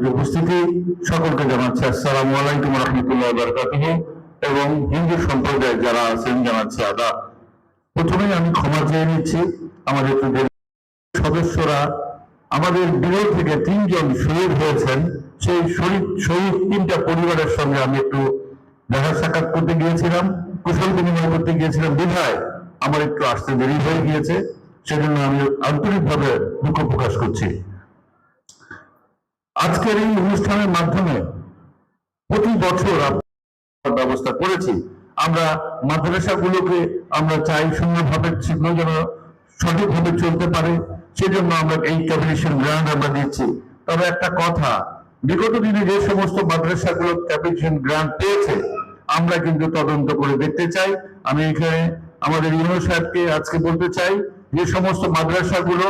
উপস্থিতি সকলকে জানাচ্ছি আসসালামু আলাইকুম রহমতুল্লাহ বারাকাতুহ এবং হিন্দু সম্প্রদায় যারা আছেন জানাচ্ছি আদাব। প্রথমেই আমি ক্ষমা চেয়ে নিচ্ছি, আমাদের সদস্যরা আমাদের বিরোধ থেকে 3 জন শহীদ হয়েছেন। সেই শহীদ 3টা পরিবারের সঙ্গে আমি একটু দেখা সাক্ষাৎ করতে গিয়েছিলাম, কুশল বিনিময় করতে গিয়েছিলাম বিধায় আমার একটু আসতে দেরি হয়ে গিয়েছে। সেজন্য আমি আন্তরিকভাবে দুঃখ প্রকাশ করছি। আজকের এই অনুষ্ঠানের মাধ্যমে প্রতি বছর ব্যবস্থা করেছি। আমরা মাদ্রাসাগুলোকে আমরা চাই সুন্দরভাবে সেগুলো যেন সঠিকভাবে চলতে পারে, সেজন্য আমরা এই ক্যাপিটেশন গ্রান্ট আমরা দিচ্ছি। তবে একটা কথা, বিগত দিনে যে সমস্ত মাদ্রাসাগুলো ক্যাপিটেশন গ্রান্ট পেয়েছে আমরা কিন্তু তদন্ত করে দেখতে চাই। আমি এখানে আমাদের ইউনো সাহেবকে আজকে বলতে চাই, যে সমস্ত মাদ্রাসাগুলো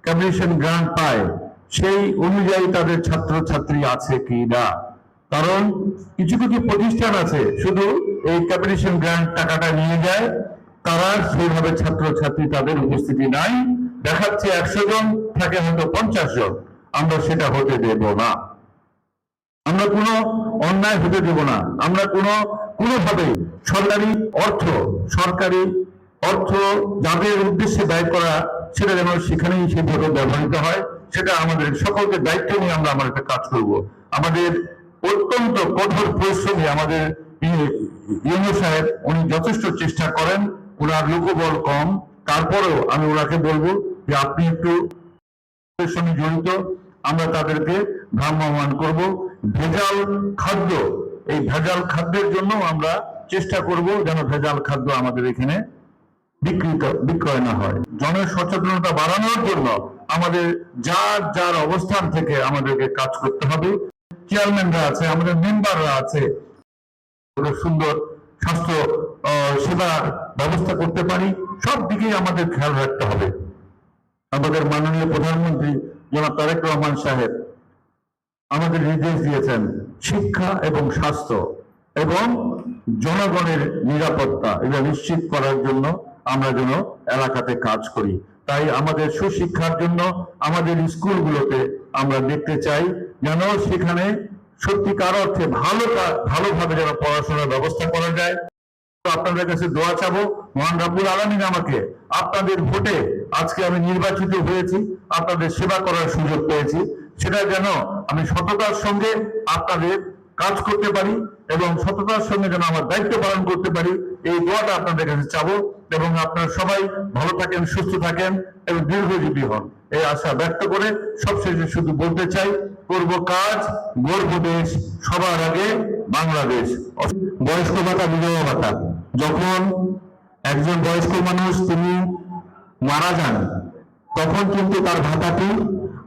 ক্যাপিটেশন গ্রান্ট পায় সেই অনুযায়ী তাদের ছাত্রছাত্রী আছে কি না। কারণ কিছু কিছু প্রতিষ্ঠান আছে শুধু এই ক্যাপিটেশন গ্রান্ট টাকাটা নিয়ে যায়, তারা সেইভাবে ছাত্রছাত্রী তাদের উপস্থিতি নাই, দেখাচ্ছে 100 জন থাকে হয়তো 50 জন। আমরা সেটা হতে দেব না, আমরা কোনো অন্যায় হতে দেব না। আমরা কোনোভাবে সরকারি অর্থ যাদের উদ্দেশ্যে ব্যয় করা সেটা যেন সেখানেই সেভাবে ব্যবহৃত হয়, সেটা আমাদের সকলকে দায়িত্ব নিয়ে আমরা একটা কাজ করব। আমাদের অত্যন্ত কঠোর পরিশ্রমী আমাদের ইউনো সাহেব, উনি যথেষ্ট চেষ্টা করেন, ওনার লোকবল কম, তারপরেও আমি ওনাকে বলবো যে আপনি একটু সঙ্গে জড়িত, আমরা তাদেরকে ভ্রাম্যমাণ করব। ভেজাল খাদ্য, এই ভেজাল খাদ্যের জন্য আমরা চেষ্টা করব যেন ভেজাল খাদ্য আমাদের এখানে বিক্রয় না হয়। জনের সচেতনতা বাড়ানোর জন্য আমাদের যার অবস্থান থেকে আমাদেরকে কাজ করতে হবে। চেয়ারম্যানরা আছে, আমাদের মেম্বাররা আছে, সুন্দর স্বাস্থ্য সেবার ব্যবস্থা করতে পারি, সব দিকেই আমাদের খেয়াল রাখতে হবে। আমাদের মাননীয় প্রধানমন্ত্রী জনাব তারেক রহমান সাহেব আমাদের নির্দেশ দিয়েছেন শিক্ষা এবং স্বাস্থ্য এবং জনগণের নিরাপত্তা এটা নিশ্চিত করার জন্য আমরা যেন এলাকাতে কাজ করি। তাই আমাদের সুশিক্ষার জন্য আমাদের স্কুলগুলোতে আমরা দেখতে চাই যেন সেখানে সত্যিকার অর্থে ভালোভাবে যেন পড়াশোনার ব্যবস্থা করা যায়। আপনাদের কাছে দোয়া চাবো, মহান রাব্বুল আলামিন আমাকে আপনাদের ভোটে আজকে আমি নির্বাচিত হয়েছি, আপনাদের সেবা করার সুযোগ পেয়েছি, সেটা যেন আমি সততার সঙ্গে আপনাদের কাজ করতে পারি এবং সততার সঙ্গে যেন আমার দায়িত্ব পালন করতে পারি, এই দোয়াটা আপনাদের কাছে চাবো। এবং আপনারা সবাই ভালো থাকেন, সুস্থ থাকেন এবং দীর্ঘজীবী হন, এই আশা ব্যক্ত করে সবশেষে শুধু বলতে চাই, করব কাজ, গর্ব দেশ, সবার আগে বাংলাদেশ। বয়স্ক ভাতা, বিধবা ভাতা, যখন একজন বয়স্ক মানুষ তিনি মারা যান তখন কিন্তু তার ভাতাটি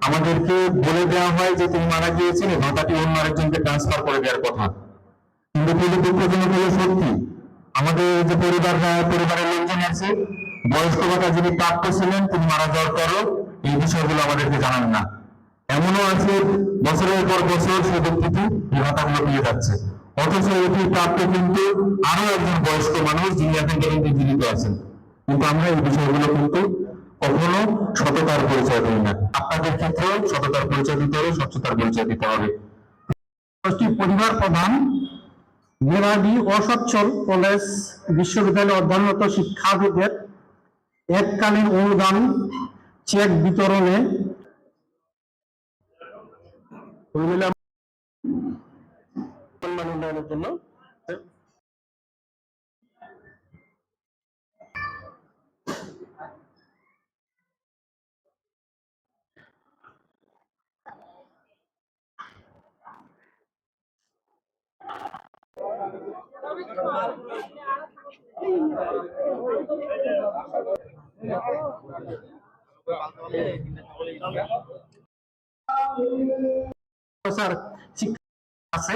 আমাদেরকে বলে দেওয়া হয় যে তিনি মারা গিয়েছেন, এই ভাতাটি অন্য আরেকজনকে ট্রান্সফার করে দেওয়ার কথা। কিন্তু দুঃখজনক হলো সত্যি, আমাদের যে পরিবারের লোকজন আছে, বয়স্ক ভাতা যিনি প্রাপ্ত ছিলেন তিনি মারা যাওয়ার পরও এই বিষয়গুলো আমাদেরকে জানান না। এমনও আছে বছরের পর বছর সেই ব্যক্তিটি এই ভাতাগুলো পেয়ে যাচ্ছে, অথচ এটি প্রাপ্ত কিন্তু আরো একজন বয়স্ক মানুষ যিনি এখন পর্যন্ত জীবিত আছেন। কিন্তু আমরা এই বিষয়গুলো কিন্তু কখনো সততার পরিচয় দিই না। আপনাদের ক্ষেত্রেও সততার পরিচয় দিতে হবে, স্বচ্ছতার পরিচয় দিতে হবে। পরিবার প্রধান মেধাবী অসচ্ছল কলেজ বিশ্ববিদ্যালয়ে অধ্যয়নরত শিক্ষার্থীদের এককালীন অনুদান চেক বিতরণে উন্নয়নের জন্য স্যার শিক্ষা আছে